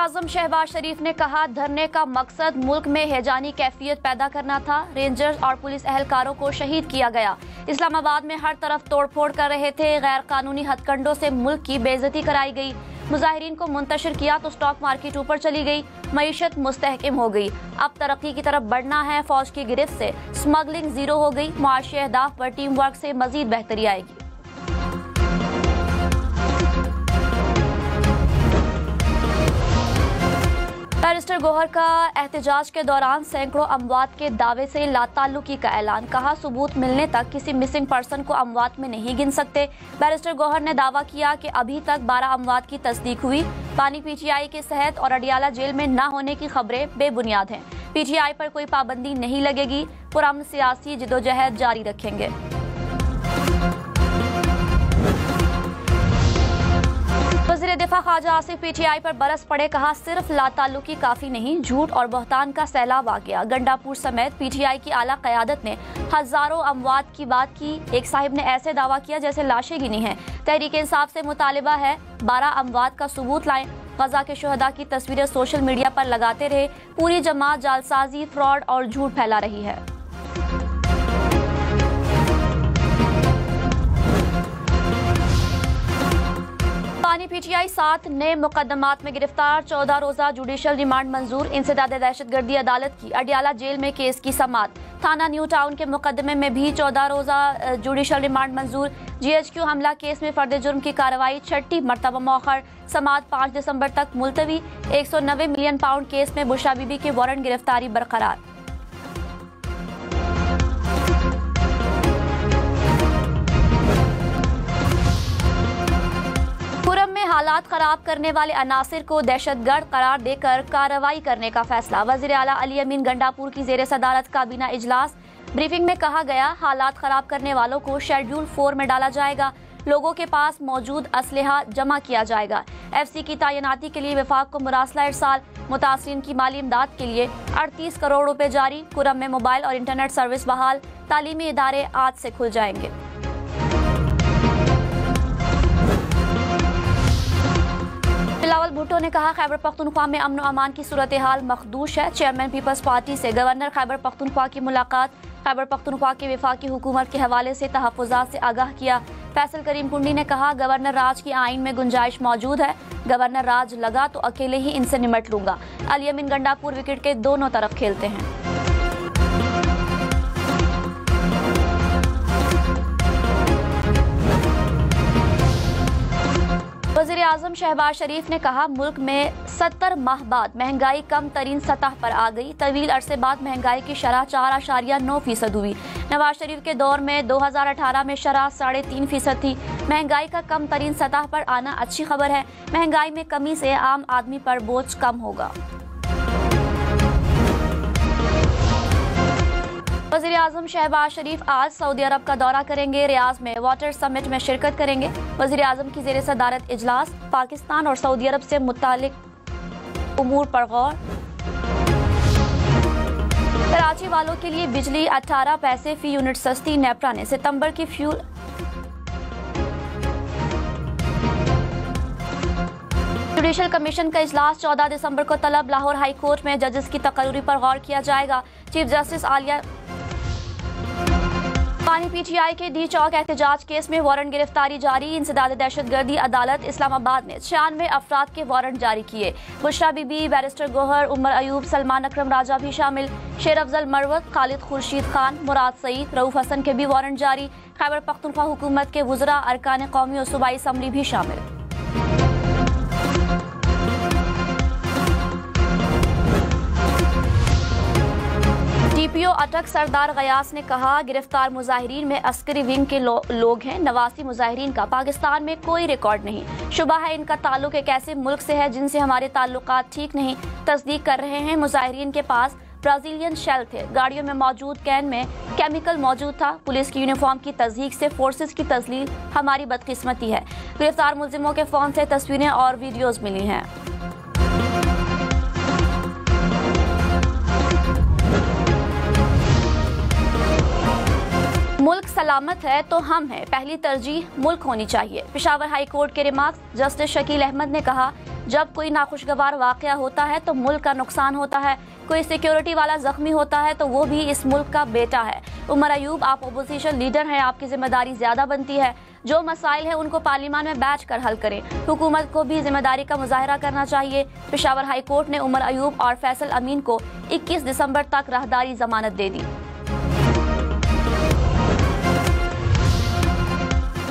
वज़ीर-ए-आज़म शहबाज शरीफ ने कहा, धरने का मकसद मुल्क में हैजानी कैफियत पैदा करना था। रेंजर्स और पुलिस एहलकारों को शहीद किया गया। इस्लामाबाद में हर तरफ तोड़फोड़ कर रहे थे। गैर कानूनी हथकंडों से मुल्क की बेइज्जती कराई गई। मुजाहिरीन को मुंतशिर किया तो स्टॉक मार्केट ऊपर चली गई। मईशत मुस्तहकम हो गई। अब तरक्की की तरफ बढ़ना है। फौज की गिरफ्त से स्मगलिंग जीरो हो गई। मुआशी अहदाफ पर टीम वर्क से मजीद बेहतरी आएगी। बैरिस्टर गौहर का एहतजाज के दौरान सैकड़ों अमवात के दावे से लाताल्लुकी का ऐलान। कहा, सबूत मिलने तक किसी मिसिंग पर्सन को अमवात में नहीं गिन सकते। बैरिस्टर गौहर ने दावा किया कि अभी तक 12 अमवात की तस्दीक हुई। पानी पीटीआई के सेहत और अडियाला जेल में न होने की खबरें बेबुनियाद हैं। पीटीआई पर कोई पाबंदी नहीं लगेगी। पुरअमन सियासी जिदोजहद जारी रखेंगे। वज़ीर दिफा ख्वाजा आसिफ पीटीआई पर बरस पड़े। कहा, सिर्फ लाताल्लुकी काफी नहीं, झूठ और बहतान का सैलाब आ गया। गंडापुर समेत पीटीआई की आला क़यादत ने हजारों अमवात की बात की। एक साहिब ने ऐसे दावा किया जैसे लाशें गिनी हैं। तहरीक इंसाफ से मुतालिबा है 12 अमवात का सबूत लाएं। गजा के शुहदा की तस्वीरें सोशल मीडिया पर लगाते रहे। पूरी जमात जालसाजी, फ्रॉड और झूठ फैला रही है। पानी पीटीआई 7 नए मुकदमात में गिरफ्तार। 14 रोजा जुडिशल रिमांड मंजूर। इंसदाद दहशतगर्दी अदालत की अडियाला जेल में केस की समाअत। थाना न्यू टाउन के मुकदमे में भी 14 रोजा जुडिशल रिमांड मंजूर। GHQ हमला केस में फर्द जुर्म की कार्रवाई 6ठी मरतबा मौखर। समाअत 5 दिसंबर तक मुलतवी। 190 मिलियन पाउंड केस में बुशरा बीबी के वारंट गिरफ्तारी बरकरार। पुरम में हालात खराब करने वाले अनासिर को दहशतगर्द करार देकर कार्रवाई करने का फैसला। वज़ीर आला अली अमीन गंडापुर की जेर सदारत काबीना इजलास। ब्रीफिंग में कहा गया, हालात खराब करने वालों को शेड्यूल 4 में डाला जाएगा। लोगों के पास मौजूद असलहा जमा किया जाएगा। FC की तैनाती के लिए वफाक को मुरासला इरसाल। मुतासिरीन की माली इमदाद के लिए 38 करोड़ रुपए जारी। पुरम में मोबाइल और इंटरनेट सर्विस बहाल। तालीमी इदारे आज से खुल जाएंगे। बिलावल भुट्टो ने कहा, खैबर पख्तूनख्वा में अमन अमान की सूरत हाल मखदूश है। चेयरमैन पीपल्स पार्टी से गवर्नर खैबर पख्तूनख्वा की मुलाकात। खैबर पख्तूनख्वा की वफाकी हुकूमत के हवाले से तहफ़्फ़ुज़ात से आगाह किया। फैसल करीम कुंडी ने कहा, गवर्नर राज की आइन में गुंजाइश मौजूद है। गवर्नर राज लगा तो अकेले ही इनसे निमट लूंगा। अली अमीन गंडापुर विकेट के दोनों तरफ खेलते हैं। वज़ीर-ए-आज़म शहबाज शरीफ ने कहा, मुल्क में 70 माह बाद महंगाई कम तरीन सतह पर आ गई। तवील अरसे बाद महंगाई की शरह 4.9% हुई। नवाज शरीफ के दौर में 2018 में शरह 3.5% थी। महंगाई का कम तरीन सतह पर आना अच्छी खबर है। महंगाई में कमी से आम आदमी पर बोझ कम होगा। वज़ीर-ए-आज़म शहबाज शरीफ आज सऊदी अरब का दौरा करेंगे। रियाज में वाटर समिट में शिरकत करेंगे। वज़ीर-ए-आज़म की जेर सदारत इजलास। पाकिस्तान और सऊदी अरब से मुताल्लिक उमूर पर गौर। कराची वालों के लिए बिजली 18 पैसे फी यूनिट सस्ती। नेपरा ने सितंबर की फ्यूल जुडिशल कमीशन का इजलास 14 दिसंबर को तलब। लाहौर हाई कोर्ट में जजेस की तकर्री पर गौर किया जाएगा। Chief justice Alia. पानी पीटीआई के डी चौक एहतजाज केस में वारंट गिरफ्तारी जारी। इंसदाद दहशतगर्दी अदालत इस्लामाबाद ने 96 अफराद के वारंट जारी किए। बुशरा बीबी, बैरिस्टर गौहर, उमर अयूब, सलमान अकरम राजा भी शामिल। शेर अफजल मरवत, खालिद खुर्शीद खान, मुराद सईद, रऊफ हसन के भी वारंट जारी। खैबर पख्तूनख्वा हुकूमत के वुज़रा, अरकान कौमी और सूबाई असम्बली भी शामिल। DPO अटक सरदार गयास ने कहा, गिरफ्तार मुजाहिरीन में अस्करी विंग के लोग हैं। 89 मुजाहिरीन का पाकिस्तान में कोई रिकॉर्ड नहीं। शुबा है इनका ताल्लुक एक ऐसे मुल्क से है जिनसे हमारे ताल्लुकात ठीक नहीं। तस्दीक कर रहे हैं। मुजाहिरीन के पास ब्राजीलियन शेल थे। गाड़ियों में मौजूद कैन में केमिकल मौजूद था। पुलिस की यूनिफॉर्म की तस्दीक से फोर्सेस की तस्लील हमारी बदकिस्मती है। गिरफ्तार मुलजिमों के फोन से तस्वीरें और वीडियोज मिली हैं। मुल्क सलामत है तो हम हैं। पहली तरजीह मुल्क होनी चाहिए। पेशावर हाई कोर्ट के रिमार्क्स। जस्टिस शकील अहमद ने कहा, जब कोई नाखुशगवार वाक़या होता है तो मुल्क का नुकसान होता है, कोई सिक्योरिटी वाला जख्मी होता है तो वो भी इस मुल्क का बेटा है। उमर अयूब, आप अपोजिशन लीडर हैं, आपकी जिम्मेदारी ज्यादा बनती है। जो मसाइल है उनको पार्लियामान में बैठ कर हल करें। हुकूमत को भी जिम्मेदारी का मुजाहरा करना चाहिए। पेशावर हाई कोर्ट ने उमर अयूब और फैसल अमीन को 21 दिसंबर तक राहदारी जमानत दे दी।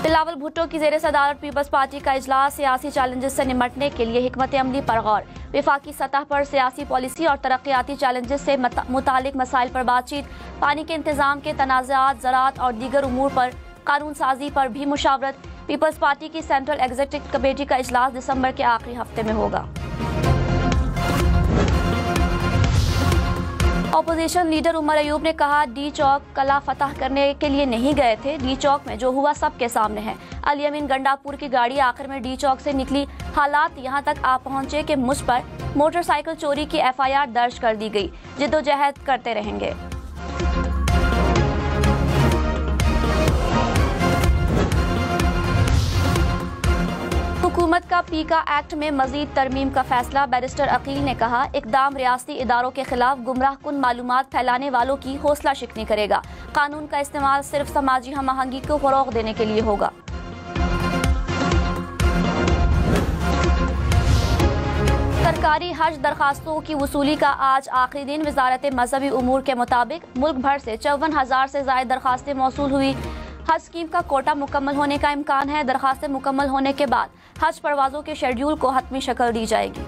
बिलावल भुट्टो की जेर सदारत पीपल्स पार्टी का इजलास सियासी चैलेंजेस से निपटने के लिए हिकमत अमली पर गौर, विफाकी सतह पर सियासी पॉलिसी और तरक्याती चैलेंजेस से मुतालिक मसाइल पर बातचीत, पानी के इंतजाम के तनाज़ात, ज़राअत और दीगर उमूर पर कानून साजी पर भी मुशावरत। पीपल्स पार्टी की सेंट्रल एग्जीक्यूटिव कमेटी का इजलास दिसंबर के आखिरी हफ्ते में होगा। ऑपोजिशन लीडर उमर अयूब ने कहा, डी चौक कला फतह करने के लिए नहीं गए थे, डी चौक में जो हुआ सबके सामने है। अली अमीन गंडापुर की गाड़ी आखिर में डी चौक से निकली, हालात यहाँ तक आ पहुँचे कि मुझ पर मोटरसाइकिल चोरी की FIR दर्ज कर दी गई। जिद्दोजहद करते रहेंगे। हुकूमत का पीका एक्ट में मजीद तरमीम का फैसला, बैरिस्टर अकील ने कहा, इकदाम रियासती इदारों के खिलाफ गुमराह कुन मालूमात फैलाने वालों की हौसला शिकनी करेगा। कानून का इस्तेमाल सिर्फ समाजी हम आहंगी को फरोग देने के लिए होगा। सरकारी हज दरखास्तों की वसूली का आज आखिरी दिन। वजारत मजहबी उमूर के मुताबिक मुल्क भर से 54,000 से ज्यादा दरखास्तें मौसूल हुई। हज स्कीम का कोटा मुकम्मल होने का इम्कान है। दरखास्तें मुकम्मल होने के बाद हज परवाजों के शेड्यूल को हतमी शक्ल दी जाएगी।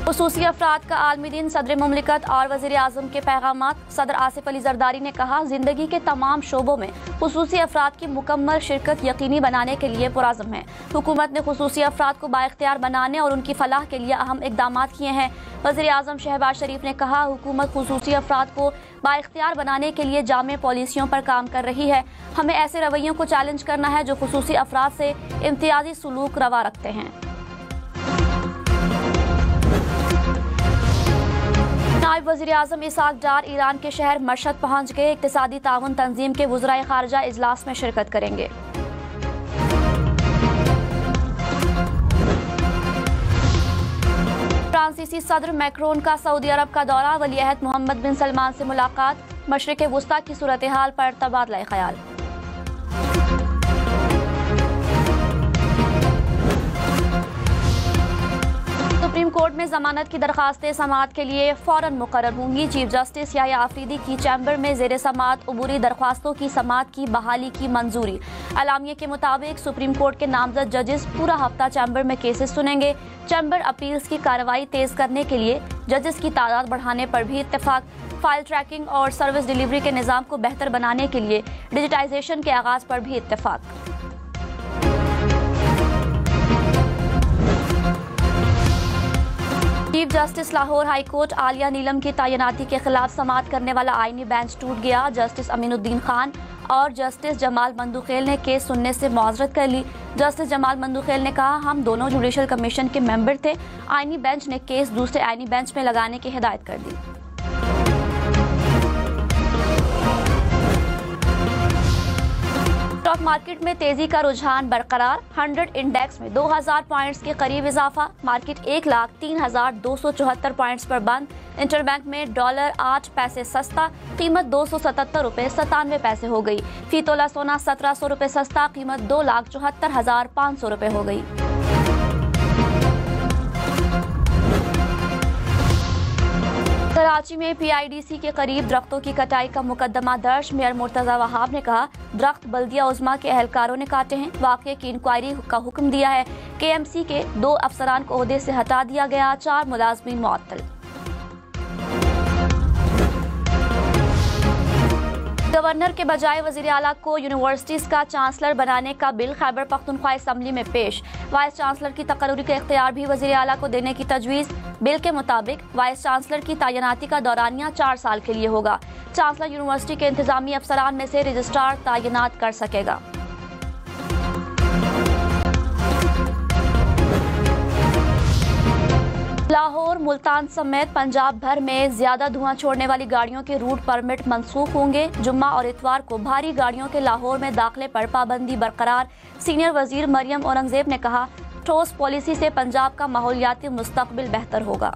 खुसूसी अफराद का आलमी दिन, सदर मुमलिकत और वज़ीर आज़म के पैगामात। सदर आसिफ अली जरदारी ने कहा, जिंदगी के तमाम शोबों में खुसूसी अफराद की मुकम्मल शिरकत यकीनी बनाने के लिए पुरज़्म है। हुकूमत ने खुसूसी अफराद को बाइख्तियार बनाने और उनकी फलाह के लिए अहम इकदाम किए हैं। वज़ीर आज़म शहबाज शरीफ ने कहा, हुकूमत खुसूसी अफराद को बाइख्तियार बनाने के लिए जामे पॉलिसियों पर काम कर रही है। हमें ऐसे रवैयों को चैलेंज करना है जो खुसूसी अफराद से इम्तियाजी सलूक रवा रखते हैं। नायब वज़ीर आज़म इसाक डार ईरान के शहर मशहद पहुंच गए। इक़्तिसादी ताउन तंजीम के वज़राए ख़ारिजा इजलास में शिरकत करेंगे। फ्रांसीसी सदर मैक्रोन का सऊदी अरब का दौरा, वलीअहद मोहम्मद बिन सलमान से मुलाकात, मशरिक़ वुस्ता की सूरत हाल पर तबादला ख्याल। सुप्रीम कोर्ट में जमानत की दरखास्तें समाअत के लिए फौरन मुकर्रर होंगी। चीफ जस्टिस याह्या आफरीदी की चैम्बर में जेर समाअत अबूरी दरख्वास्तों की समाअत की बहाली की मंजूरी। अलामिया के मुताबिक सुप्रीम कोर्ट के नामजद जजेस पूरा हफ्ता चैम्बर में केसेस सुनेंगे। चैम्बर अपील्स की कार्रवाई तेज करने के लिए जजेस की तादाद बढ़ाने पर भी इत्तेफाक। फाइल ट्रैकिंग और सर्विस डिलीवरी के निज़ाम को बेहतर बनाने के लिए डिजिटाइजेशन के आगाज पर भी इत्तेफाक। Chief justice Lahore High Court Aliya Neelam की तैनाती के खिलाफ समाअत करने वाला आईनी बेंच टूट गया। जस्टिस अमीनुद्दीन खान और जस्टिस जमाल मंदुखेल ने केस सुनने से मुआज़रत कर ली। जस्टिस जमाल मंदुखेल ने कहा, हम दोनों जुडिशल कमीशन के मेंबर थे। आईनी बेंच ने केस दूसरे आईनी बेंच में लगाने की हिदायत कर दी। स्टॉक मार्केट में तेजी का रुझान बरकरार। 100 इंडेक्स में 2000 पॉइंट्स के करीब इजाफा। मार्केट 1,03,274 पॉइंट्स पर बंद। इंटरबैंक में डॉलर 8 पैसे सस्ता, कीमत 277 रुपए 97 पैसे हो गई। फी तोला सोना 1700 रुपए सस्ता, कीमत 2,74,500 रुपए हो गई। कराची में PIDC के करीब दरख्तों की कटाई का मुकदमा दर्ज। मेयर मुर्तजा वहाब ने कहा, दरख्त बल्दिया उज़्मा के एहलकारों ने काटे हैं। वाक़े की इंक्वायरी का हुक्म दिया है। KMC के 2 अफसरान को ओहदे से हटा दिया गया। 4 मुलाजमीन मुअत्तल। गवर्नर के बजाय वज़ीर आला को यूनिवर्सिटीज का चांसलर बनाने का बिल खैबर पख्तूनख्वा असम्बली में पेश। वाइस चांसलर की तकर्री का इख्तियार भी वज़ीर आला को देने की तजवीज़। बिल के मुताबिक वाइस चांसलर की तैनाती का दौरानिया 4 साल के लिए होगा। चांसलर यूनिवर्सिटी के इंतजामी अफसरान में से रजिस्ट्रार तैनात कर सकेगा। लाहौर मुल्तान समेत पंजाब भर में ज्यादा धुआं छोड़ने वाली गाड़ियों के रूट परमिट मंसूख होंगे। जुम्मा और इतवार को भारी गाड़ियों के लाहौर में दाखिले पर पाबंदी बरकरार। सीनियर वजीर मरियम औरंगजेब ने कहा, ठोस पॉलिसी से पंजाब का माहौलियाती मुस्तकबिल बेहतर होगा।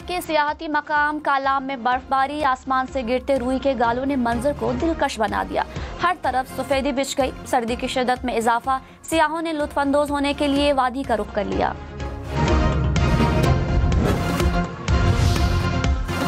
के सियाहती मकाम कालाम में बर्फबारी, आसमान से गिरते रूई के गालों ने मंजर को दिलकश बना दिया। हर तरफ सफेदी बिछ गई। सर्दी की शिद्दत में इजाफा, सियाहों ने लुत्फअंदोज होने के लिए वादी का रुख कर लिया।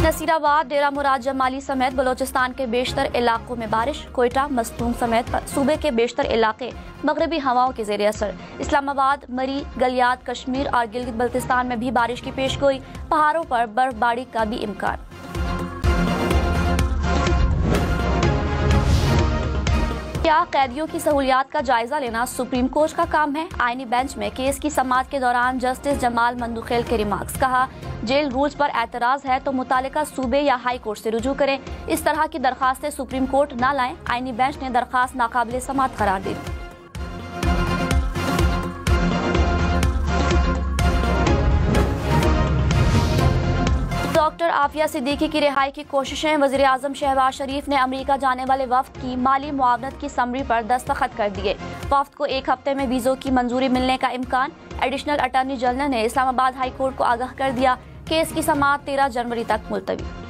नसीराबाद, डेरा मुराद जमाली समेत बलोचिस्तान के बेशतर इलाकों में बारिश। कोयटा, मस्तूंग समेत सूबे के बेशतर इलाके मगरबी हवाओं के जेर असर। इस्लामाबाद, मरी, गलियात, कश्मीर और गिलगित बल्तिस्तान में भी बारिश की पेशगोई। पहाड़ों पर बर्फबारी का भी इम्कान। क्या कैदियों की सहूलियात का जायजा लेना सुप्रीम कोर्ट का काम है? आईनी बेंच में केस की समाअत के दौरान जस्टिस जमाल मंदुखेल के रिमार्क्स। कहा, जेल रूल्स पर एतराज है तो मुतालिका सूबे या हाई कोर्ट से रुजू करें। इस तरह की दरखास्तें सुप्रीम कोर्ट न लाएं। आईनी बेंच ने दरखास्त नाकाबिले समाअत करार दी। डॉक्टर आफिया सिद्दीकी की रिहाई की कोशिशें। वज़ीर आज़म शहबाज शरीफ ने अमेरिका जाने वाले वफ्द की माली मुआवनत की समरी पर दस्तखत कर दिए। वफ्द को 1 हफ्ते में वीज़ों की मंजूरी मिलने का इम्कान। एडिशनल अटॉर्नी जनरल ने इस्लामाबाद हाई कोर्ट को आगाह कर दिया। केस की समाअत 13 जनवरी तक मुलतवी।